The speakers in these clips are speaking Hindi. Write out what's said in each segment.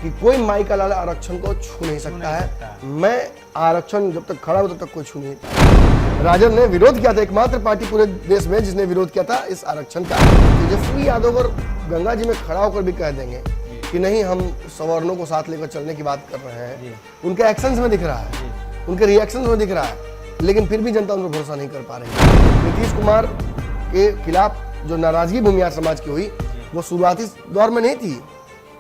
कि कोई माई का लाल आरक्षण को छू नहीं सकता है। मैं आरक्षण जब तक खड़ा हूं तब तक कोई छू नहीं पाया। राजद ने विरोध किया था, एकमात्र पार्टी पूरे देश में जिसने विरोध किया था इस आरक्षण का। तेजस्वी यादव और गंगा जी में खड़ा होकर भी कह देंगे कि नहीं, हम सवर्णों को साथ लेकर चलने की बात कर रहे हैं। उनके एक्शंस में दिख रहा है, उनके रिएक्शंस में दिख रहा है, लेकिन फिर भी जनता उन पर भरोसा नहीं कर पा रही है। नीतीश कुमार के खिलाफ जो नाराजगी भूमिहार समाज की हुई, वो शुरुआती दौर में नहीं थी,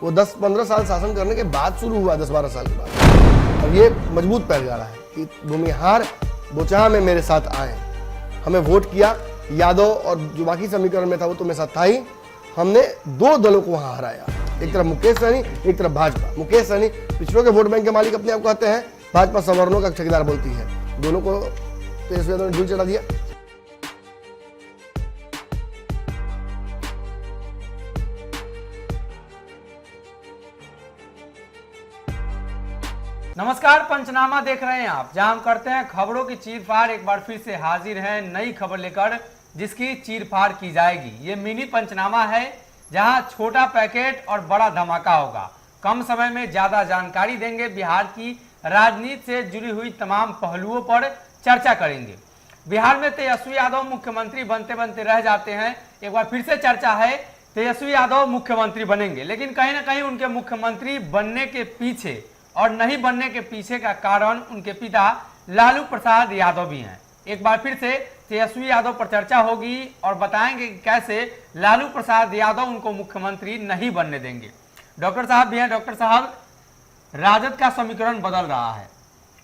वो 10-15 साल शासन करने के बाद शुरू हुआ, 10-12 साल के बाद। अब ये मजबूत पैर गाड़ा है कि भूमिहार बोचहा में मेरे साथ आए, हमें वोट किया, यादव और जो बाकी समीकरण में था वो तो मेरे साथ था ही। हमने 2 दलों को वहां हराया, एक तरफ मुकेश सहनी, एक तरफ भाजपा। मुकेश सहनी पिछड़ों के वोट बैंक के मालिक अपने आप कहते हैं, भाजपा सवर्णों का ठेकेदार बोलती है। दोनों को तेजस्वी यादव ने ढील चढ़ा दिया। नमस्कार, पंचनामा देख रहे हैं आप, जहां हम करते हैं खबरों की चीरफाड़। एक बार फिर से हाजिर है नई खबर लेकर, जिसकी चीरफाड़ की जाएगी। ये मिनी पंचनामा है, जहां छोटा पैकेट और बड़ा धमाका होगा। कम समय में ज्यादा जानकारी देंगे, बिहार की राजनीति से जुड़ी हुई तमाम पहलुओं पर चर्चा करेंगे। बिहार में तेजस्वी यादव मुख्यमंत्री बनते बनते रह जाते हैं। एक बार फिर से चर्चा है, तेजस्वी यादव मुख्यमंत्री बनेंगे, लेकिन कहीं ना कहीं उनके मुख्यमंत्री बनने के पीछे और नहीं बनने के पीछे का कारण उनके पिता लालू प्रसाद यादव भी हैं। एक बार फिर से तेजस्वी यादव पर चर्चा होगी और बताएंगे कि कैसे लालू प्रसाद यादव उनको मुख्यमंत्री नहीं बनने देंगे। डॉक्टर साहब भी हैं। डॉक्टर साहब, राजद का समीकरण बदल रहा है।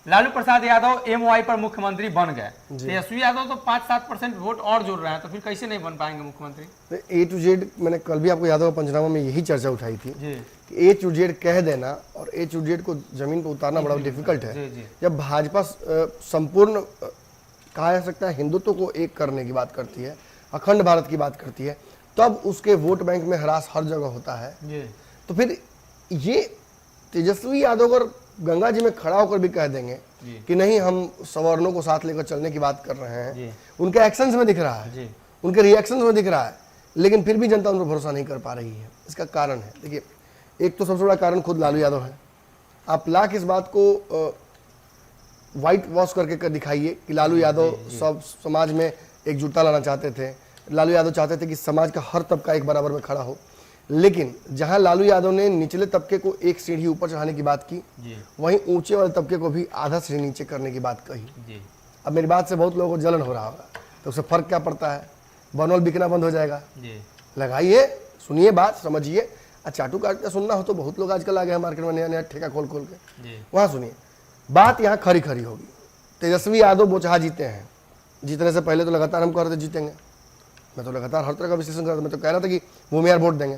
लालू प्रसाद यादव एमओआई पर मुख्यमंत्री बन गए, तेजस्वी यादव तो 5-7% वोट और जोड़ रहे हैं, तो फिर कैसे नहीं बन पाएंगे मुख्यमंत्री? ए टू जेड मैंने कल भी आपको यादव पंचनामा में यही चर्चा उठाई थी कि ए टू जेड कह देना और ए टू जेड को जमीन पर उतारना बड़ा डिफिकल्ट है। जब भाजपा संपूर्ण कहा जा सकता है हिंदुत्व को एक करने की बात करती है, अखंड भारत की बात करती है, तब उसके वोट बैंक में हरास हर जगह होता है। तो फिर ये तेजस्वी यादव और गंगा जी में खड़ा होकर भी कह देंगे कि नहीं, हम सवर्णों को साथ लेकर चलने की बात कर रहे हैं। उनके एक्शंस में दिख रहा है, उनके रिएक्शंस में दिख रहा है, लेकिन फिर भी जनता उन पर भरोसा नहीं कर पा रही है। इसका कारण है, देखिए, एक तो सबसे बड़ा कारण खुद लालू यादव है। आप लाख इस बात को व्हाइट वॉश करके दिखाइए कि लालू यादव सब समाज में एकजुटता लाना चाहते थे। लालू यादव चाहते थे कि समाज का हर तबका एक बराबर में खड़ा हो, लेकिन जहां लालू यादव ने निचले तबके को एक सीढ़ी ऊपर चढ़ाने की बात की, वहीं ऊंचे वाले तबके को भी आधा सीढ़ी नीचे करने की बात कही। अब मेरी बात से बहुत लोगों को जलन हो रहा होगा, तो उससे फर्क क्या पड़ता है? बनोल बिकना बंद हो जाएगा। लगाइए, सुनिए बात, समझिए। चाटू काट के सुनना हो तो बहुत लोग आजकल आ गए हैं मार्केट में, नया नया ठेका खोल के, वहां सुनिए बात। यहाँ खरी खरी होगी। तेजस्वी यादव बोचहा जीते हैं, जीतने से पहले तो लगातार हम कह रहे थे जीतेंगे। मैं तो लगातार हर तरह का विश्लेषण कर रहा था। मैं तो कह रहा था कि भूमिहार वोट देंगे,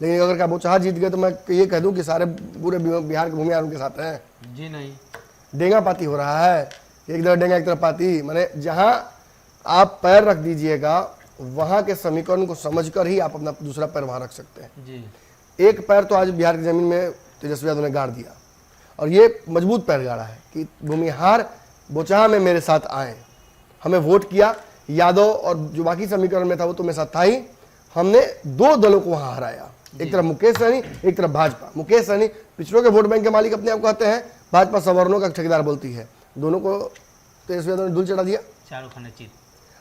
लेकिन अगर क्या बोचहा जीत गए तो मैं ये कह दूं कि सारे पूरे बिहार के भूमिहार उनके साथ हैं। जी नहीं, डेंगा पाती हो रहा है, एक तरफ डेंगा एक तरफ पाती। मैंने जहां आप पैर रख दीजिएगा वहां के समीकरण को समझकर ही आप अपना दूसरा पैर वहां रख सकते हैं। जी। एक पैर तो आज बिहार की जमीन में तेजस्वी यादव ने गाड़ दिया, और ये मजबूत पैर गाड़ा है कि भूमिहार बोचहा में मेरे साथ आए, हमें वोट किया, यादव और जो बाकी समीकरण में था वो तो मेरे साथ था ही। हमने 2 दलों को वहां हराया, एक तरफ मुकेश सहनी, एक तरफ भाजपा। मुकेश सहनी पिछड़ों के वोट बैंक के मालिक अपने आप कहते हैं, भाजपा सवर्णों का ठेकेदार बोलती है। दोनों को तेजस्वी यादव ने ढील चढ़ा दिया।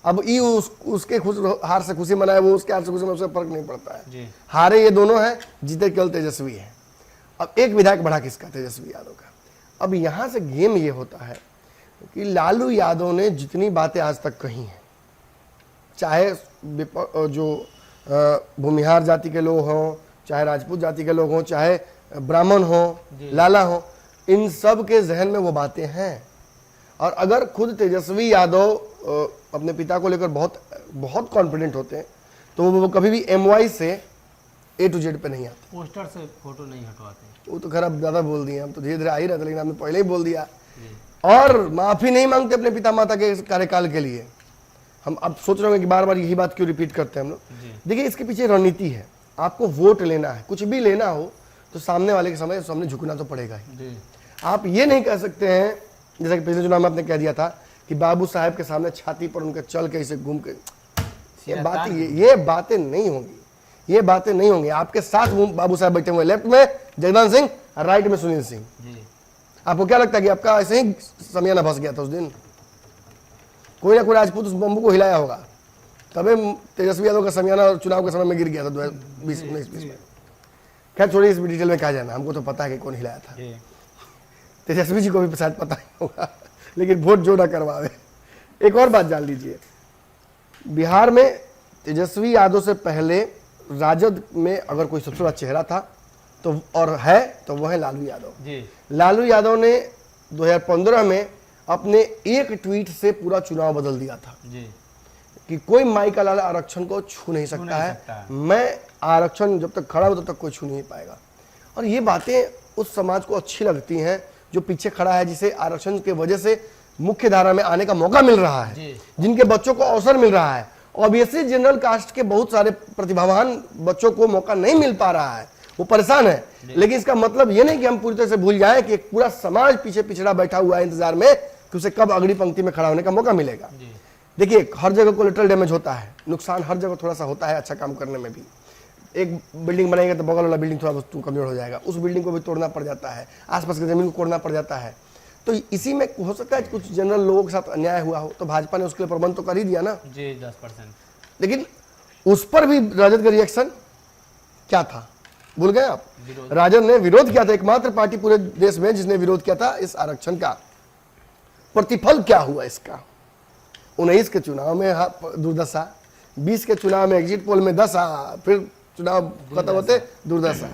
अब ई उसके हार से खुशी मनाए, वो उसके हार से खुशी मनाए, उससे फर्क नहीं पड़ता है। हारे ये दोनों हैं, जीते केवल तेजस्वी है। अब एक विधायक बढ़ा किसका? तेजस्वी यादव का। अब यहां से गेम ये होता है कि लालू यादव ने जितनी बातें आज तक कही हैं, चाहे जो भूमिहार जाति के लोग हों, चाहे राजपूत जाति के लोग हों, चाहे ब्राह्मण हों, लाला हों, इन सब के जहन में वो बातें हैं। और अगर खुद तेजस्वी यादव अपने पिता को लेकर बहुत बहुत कॉन्फिडेंट होते हैं, तो वो कभी भी एमवाई से ए टू जेड पे नहीं आते। पोस्टर से फोटो नहीं हटवाते। वो तो खैर अब ज़्यादा बोल दिए, हम तो धीरे धीरे आ ही रहे थे, लेकिन आपने पहले ही बोल दिया। और माफ़ी नहीं मांगते अपने पिता माता के कार्यकाल के लिए। हम अब सोच रहे हैं कि बार बार यही बात क्यों रिपीट करते हैं हम लोग। देखिए, इसके पीछे रणनीति है। आपको वोट लेना है, कुछ भी लेना हो तो सामने वाले के सामने झुकना तो पड़ेगा ही। आप ये नहीं कह सकते हैं, जैसा कि पिछले चुनाव में आपने कह दिया था कि बाबू साहब के सामने छाती पर उनके चल के इसे घूम के, ये बातें नहीं होंगी। ये बातें नहीं होंगी। आपके साथ बाबू साहब बैठे हुए, लेफ्ट में जगदान सिंह, राइट में सुनील सिंह। आपको क्या लगता है कि आपका ऐसे ही समियाना फंस गया था उस दिन? कोई ना कोई राजपूत उस बम्बू को हिलाया होगा, तबे तेजस्वी यादव का समियाना चुनाव के समय में गिर गया था 2019 में। खैर छोड़िए, इस डिटेल में क्या जाना, हमको तो पता है कि कौन हिलाया था। तेजस्वी जी को भी शायद पता नहीं होगा, लेकिन वोट जो ना करवावे। एक और बात जान लीजिए, बिहार में तेजस्वी यादव से पहले राजद में अगर कोई सबसे बड़ा चेहरा था तो और है तो वो है लालू यादव। लालू यादव ने 2015 में अपने एक ट्वीट से पूरा चुनाव बदल दिया था कि कोई माई का लाल आरक्षण को छू नहीं सकता है, मैं आरक्षण जब तक खड़ा हो तब तक कोई छू नहीं पाएगा। और ये बातें उस समाज को अच्छी लगती हैं जो पीछे खड़ा है, जिसे आरक्षण के वजह से मुख्य धारा में आने का मौका मिल रहा है, जिनके बच्चों को अवसर मिल रहा है। ऑब्वियसली जनरल कास्ट के बहुत सारे प्रतिभावान बच्चों को मौका नहीं मिल पा रहा है, वो परेशान है। लेकिन इसका मतलब ये नहीं कि हम पूरी तरह से भूल जाएं कि एक पूरा समाज पीछे पिछड़ा बैठा हुआ है इंतजार में कि उसे कब अगली पंक्ति में खड़ा होने का मौका मिलेगा। देखिए, हर जगह कोलेटरल डैमेज होता है, नुकसान हर जगह थोड़ा सा होता है अच्छा काम करने में भी। एक बिल्डिंग बनाएंगे तो बगल वाला बिल्डिंग थोड़ा वस्तु कमजोर हो जाएगा, उस बिल्डिंग को भी तोड़ना पड़ जाता है, आसपास की जमीन को तोड़ना पड़ जाता है। तो इसी में हो सकता है कुछ जनरल लोगों के साथ अन्याय हुआ हो, तो भाजपा ने उसके लिए प्रबंध तो कर ही दिया ना जी 10%। लेकिन उस पर भी राजद का रिएक्शन क्या था, भूल गए आप? राजद ने विरोध किया था, एकमात्र पार्टी पूरे देश में जिसने विरोध किया था इस आरक्षण का। प्रतिफल क्या हुआ इसका? 19 के चुनाव में दुर्दशा, 20 के चुनाव में एग्जिट पोल में दशा, फिर चुनाव खत्म होते दुर्दशा।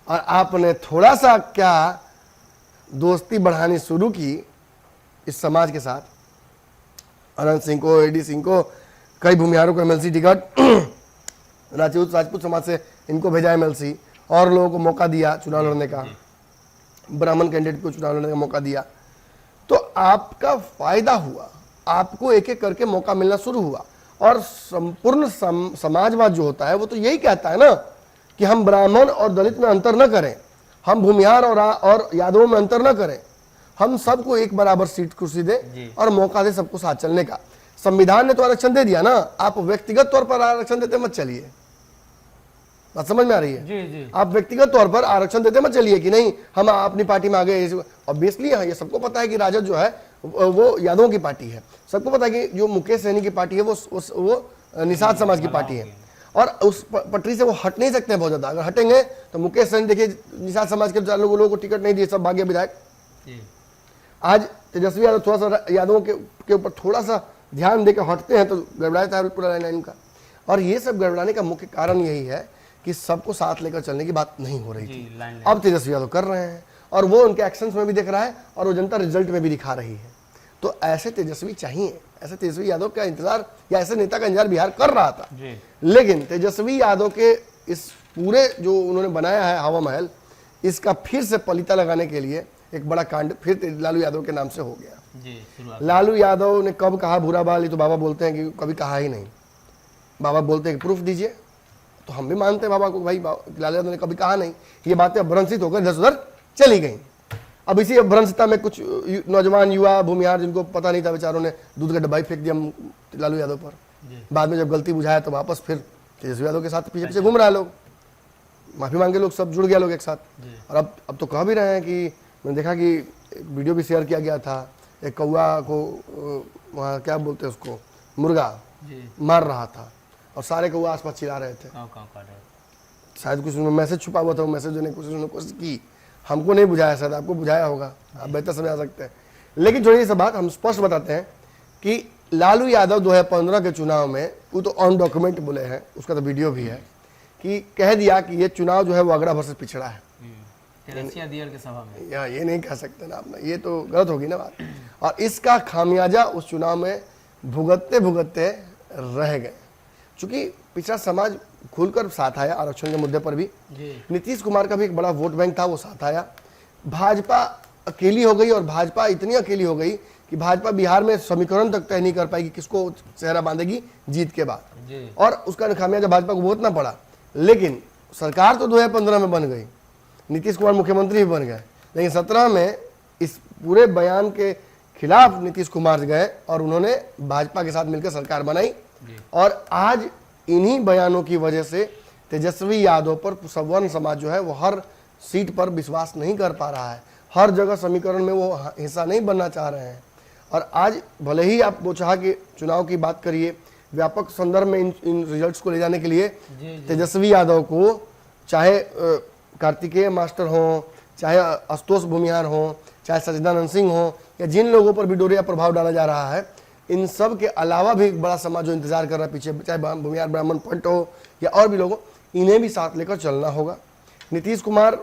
और आपने थोड़ा सा क्या दोस्ती बढ़ानी शुरू की इस समाज के साथ, अनंत सिंह को, एडी सिंह को, कई भूमिहारों को एमएलसी टिकट, राजपूत समाज से इनको भेजा एमएलसी, और लोगों को मौका दिया चुनाव लड़ने का, ब्राह्मण कैंडिडेट को चुनाव लड़ने का मौका दिया, तो आपका फायदा हुआ, आपको एक एक करके मौका मिलना शुरू हुआ। और संपूर्ण समाजवाद जो होता है वो तो यही कहता है ना कि हम ब्राह्मण और दलित में अंतर न करें, हम भूमिहार और यादवों में अंतर न करें, हम सबको एक बराबर सीट कुर्सी दें और मौका दें सबको साथ चलने का। संविधान ने तो आरक्षण दे दिया ना, आप व्यक्तिगत तौर पर आरक्षण देते मत चलिए। बात समझ में आ रही है? जी। आप व्यक्तिगत तौर पर आरक्षण देते मत चलिए कि नहीं हम अपनी पार्टी में आ गए। ऑब्वियसली ये सबको पता है कि राजद जो है वो यादवों की पार्टी है, सबको पता है कि जो मुकेश सहनी की पार्टी है वो निषाद समाज की पार्टी है, और उस पटरी से वो हट नहीं सकते हैं बहुत ज्यादा। अगर हटेंगे तो मुकेश सहनी, देखिए निषाद समाज के लोगों को टिकट नहीं दिए, सब भाग्य विधायक। आज तेजस्वी यादव थोड़ा सा यादवों के ऊपर थोड़ा सा ध्यान देकर हटते हैं तो गड़बड़ाता है पूरा लाइन का। और ये सब गड़बड़ाने का मुख्य कारण यही है कि सबको साथ लेकर चलने की बात नहीं हो रही थी। अब तेजस्वी यादव कर रहे हैं और वो उनके एक्शंस में भी दिख रहा है और वो जनता रिजल्ट में भी दिखा रही है। तो ऐसे तेजस्वी चाहिए, ऐसे तेजस्वी यादव का इंतजार या ऐसे नेता का इंतजार बिहार कर रहा था। लेकिन तेजस्वी यादव के इस पूरे जो उन्होंने बनाया है हवा महल, इसका फिर से पलीता लगाने के लिए एक बड़ा कांड फिर लालू यादव के नाम से हो गया। लालू यादव ने कब कहा बुरा बाल, ये तो बाबा बोलते हैं कि कभी कहा ही नहीं। बाबा बोलते हैं कि प्रूफ दीजिए, तो हम भी मानते हैं बाबा को, भाई लालू यादव ने कभी कहा नहीं। ये बातें अब भ्रंशित होकर इधर उधर चली गई। अब इसी भ्रंशता में कुछ नौजवान युवा भूमिहार जिनको पता नहीं था बेचारों ने दूध का डब्बा ही फेंक दिया लालू यादव पर। बाद में जब गलती बुझाया तो वापस फिर तेजस्वी यादव के साथ पीछे पीछे घूम रहा है लोग, माफी मांगे लोग, सब जुड़ गया लोग एक साथ। और अब तो कह भी रहे हैं कि मैंने देखा कि एक वीडियो भी शेयर किया गया था, एक कौआ को वहाँ क्या बोलते हैं उसको, मुर्गा मार रहा था और सारे कौआ आसपास चिल्ला रहे थे। शायद कुछ मैसेज छुपा हुआ था, वो मैसेज देने की कोशिश की, हमको नहीं बुझाया, शायद आपको बुझाया होगा, आप बेहतर समझा सकते हैं। लेकिन थोड़ी सी बात हम स्पष्ट बताते हैं कि लालू यादव 2015 के चुनाव में, वो तो ऑन डॉक्यूमेंट बोले हैं, उसका तो वीडियो भी है, कि कह दिया कि ये चुनाव जो है वो आगरा भर से पिछड़ा है। के सभा में या ये नहीं कह सकते ना आपने, ये तो गलत होगी ना बात। और इसका खामियाजा उस चुनाव में भुगतते भुगतते रह गए, क्योंकि पिछड़ा समाज खुलकर साथ आया आरक्षण के मुद्दे पर भी। नीतीश कुमार का भी एक बड़ा वोट बैंक था, वो साथ आया। भाजपा अकेली हो गई, और भाजपा इतनी अकेली हो गई कि भाजपा बिहार में समीकरण तक तय नहीं कर पाएगी किसको चेहरा बांधेगी जीत के बाद, और उसका खामियाजा भाजपा को भुगतना पड़ा। लेकिन सरकार तो 2015 में बन गई, नीतीश कुमार मुख्यमंत्री भी बन गए, लेकिन 17 में इस पूरे बयान के खिलाफ नीतीश कुमार गए और उन्होंने भाजपा के साथ मिलकर सरकार बनाई। और आज इन्हीं बयानों की वजह से तेजस्वी यादव पर सवर्ण समाज जो है वो हर सीट पर विश्वास नहीं कर पा रहा है, हर जगह समीकरण में वो हिस्सा नहीं बनना चाह रहे हैं। और आज भले ही आप वो चाह के चुनाव की बात करिए, व्यापक संदर्भ में इन रिजल्ट्स को ले जाने के लिए तेजस्वी यादव को चाहे कार्तिकेय मास्टर हो, चाहे आशुतोष भूमिहार हो, चाहे सच्चिदानंद सिंह हो, या जिन लोगों पर भी डोरिया प्रभाव डाला जा रहा है, इन सब के अलावा भी एक बड़ा समाज जो इंतजार कर रहा है पीछे, चाहे भूमिहार ब्राह्मण पंट हो या और भी लोगों, इन्हें भी साथ लेकर चलना होगा। नीतीश कुमार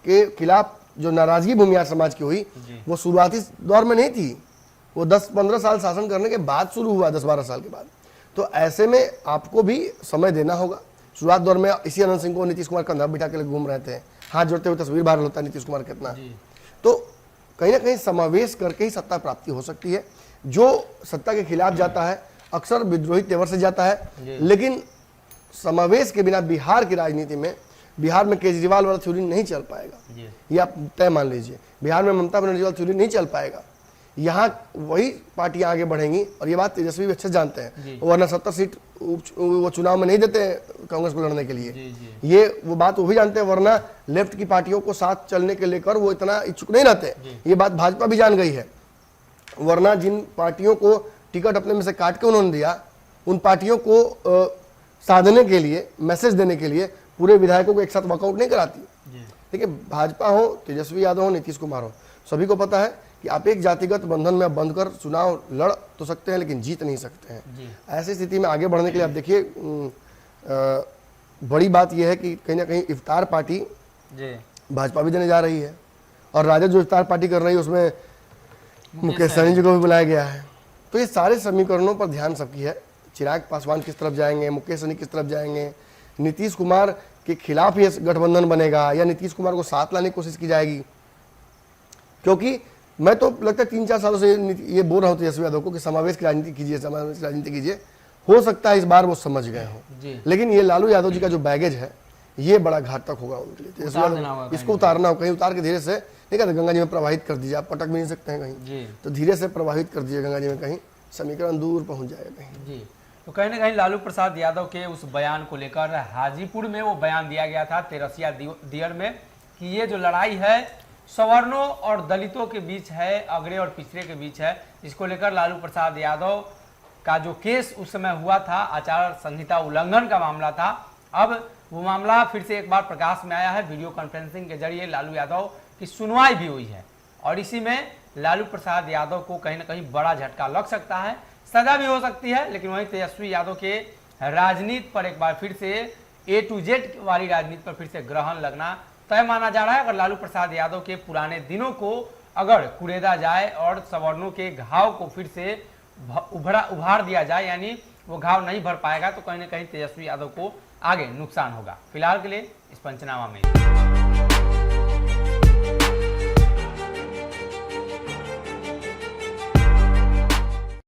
के खिलाफ जो नाराजगी भूमिहार समाज की हुई वो शुरुआती दौर में नहीं थी, वो 10-15 साल शासन करने के बाद शुरू हुआ, 10-12 साल के बाद। तो ऐसे में आपको भी समय देना होगा। शुरुआत दौर में इसी अनंत सिंह को नीतीश कुमार कंधा बिठा के घूम रहे थे, हाथ जोड़ते हुए तस्वीर वायरल होता है नीतीश कुमार कितना। तो कहीं ना कहीं समावेश करके ही सत्ता प्राप्ति हो सकती है। जो सत्ता के खिलाफ जाता है अक्सर विद्रोही तेवर से जाता है, लेकिन समावेश के बिना बिहार की राजनीति में, बिहार में केजरीवाल वाला थ्योरी नहीं चल पाएगा, ये आप तय मान लीजिए। बिहार में ममता बनर्जी वाला थ्योरी नहीं चल पाएगा। यहाँ वही पार्टियां आगे बढ़ेंगी, और ये बात तेजस्वी भी अच्छे जानते हैं, वरना 70 सीट वो चुनाव में नहीं देते कांग्रेस को लड़ने के लिए। ये वो बात वो भी जानते हैं, वरना लेफ्ट की पार्टियों को साथ चलने के लेकर वो इतना इच्छुक नहीं रहते। ये बात भाजपा भी जान गई है, वरना जिन पार्टियों को टिकट अपने में से काट के उन्होंने दिया, उन पार्टियों को साधने के लिए, मैसेज देने के लिए पूरे विधायकों को एक साथ वॉकआउट नहीं कराती। देखिए, भाजपा हो, तेजस्वी यादव हो, नीतीश कुमार हो, सभी को पता है कि आप एक जातिगत बंधन में बंध कर चुनाव लड़ तो सकते हैं, लेकिन जीत नहीं सकते हैं। ऐसी स्थिति में आगे बढ़ने के लिए आप देखिए, बड़ी बात यह है कि कहीं ना कहीं इफ्तार पार्टी भाजपा भी देने जा रही है, और राजद जो इफ्तार पार्टी कर रही है उसमें मुकेश सहनी जी को भी बुलाया गया है। तो ये सारे समीकरणों पर ध्यान सबकी है। चिराग पासवान किस तरफ जाएंगे, मुकेश सहनी किस तरफ जाएंगे, नीतीश कुमार के खिलाफ ये गठबंधन बनेगा या नीतीश कुमार को साथ लाने की कोशिश की जाएगी। क्योंकि मैं तो लगता है 3-4 सालों से ये बोल रहा हूँ तेजस्वी यादव को कि समावेश की राजनीति कीजिए, समावेश की राजनीति कीजिए। हो सकता है इस बार वो समझ गए हों, लेकिन ये लालू यादव जी का जो बैगेज है ये बड़ा घातक होगा उनके लिए। तेजस्वी यादव इसको उतारना हो, कहीं उतार के धीरे से, नहीं कहते गंगा जी में प्रवाहित कर दीजिए, आप पटक भी नहीं सकते हैं कहीं, तो धीरे से प्रवाहित कर दीजिए गंगा जी में, कहीं समीकरण दूर पहुंच जाएगा कहीं। तो कहीं ना कहीं लालू प्रसाद यादव के उस बयान को लेकर हाजीपुर में वो बयान दिया गया था तेरसिया दियर में कि ये जो लड़ाई है सवर्णों और दलितों के बीच है, अगड़े और पिछड़े के बीच है। इसको लेकर लालू प्रसाद यादव का जो केस उस समय हुआ था, आचार संहिता उल्लंघन का मामला था, अब वो मामला फिर से एक बार प्रकाश में आया है। वीडियो कॉन्फ्रेंसिंग के जरिए लालू यादव की सुनवाई भी हुई है, और इसी में लालू प्रसाद यादव को कहीं ना कहीं बड़ा झटका लग सकता है, सजा भी हो सकती है। लेकिन वहीं तेजस्वी यादव के राजनीति पर एक बार फिर से A to Z वाली राजनीति पर फिर से ग्रहण लगना तय माना जा रहा है। अगर लालू प्रसाद यादव के पुराने दिनों को अगर कुरेदा जाए और सवर्णों के घाव को फिर से उभार दिया जाए, यानी वो घाव नहीं भर पाएगा, तो कहीं ना कहीं तेजस्वी यादव को आगे नुकसान होगा। फिलहाल के लिए इस पंचनामा में